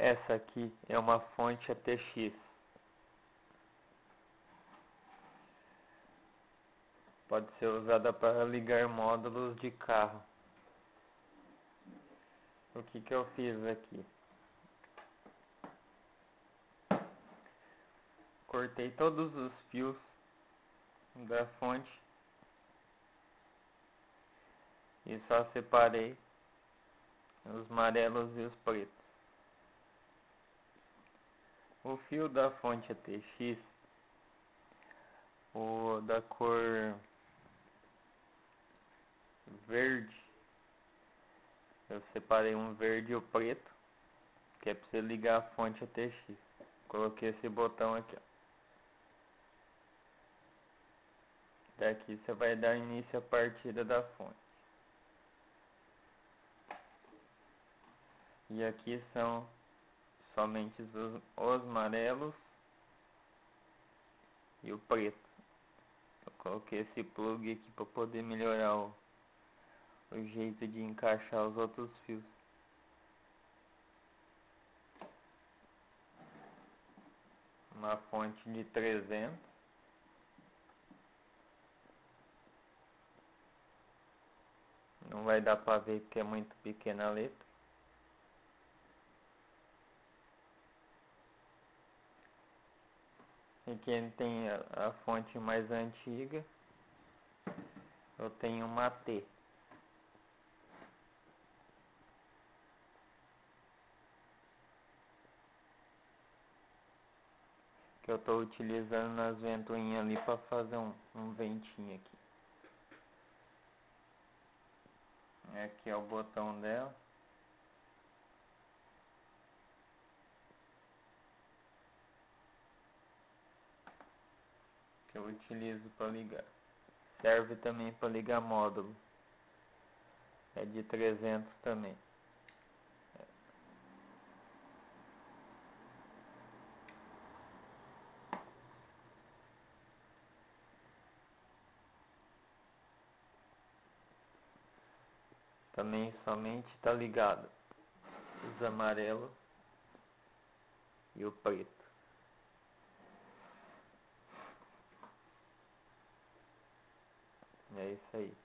Essa aqui é uma fonte ATX. Pode ser usada para ligar módulos de carro. O que eu fiz aqui? Cortei todos os fios da fonte e só separei os amarelos e os pretos. O fio da fonte ATX, o da cor verde, eu separei um verde e o preto, que é para você ligar a fonte ATX. Coloquei esse botão aqui, ó. Daqui você vai dar início à partida da fonte. E aqui são somente os amarelos e o preto. Eu coloquei esse plug aqui para poder melhorar o jeito de encaixar os outros fios. Uma fonte de 300. Não vai dar para ver porque é muito pequena a letra. E quem tem a fonte mais antiga, eu tenho uma T. Que eu estou utilizando nas ventoinhas ali para fazer um ventinho aqui. Aqui é o botão dela. Que eu utilizo para ligar. Serve também para ligar módulo. É de 300 também. Também somente está ligado os amarelos e o preto. É isso aí.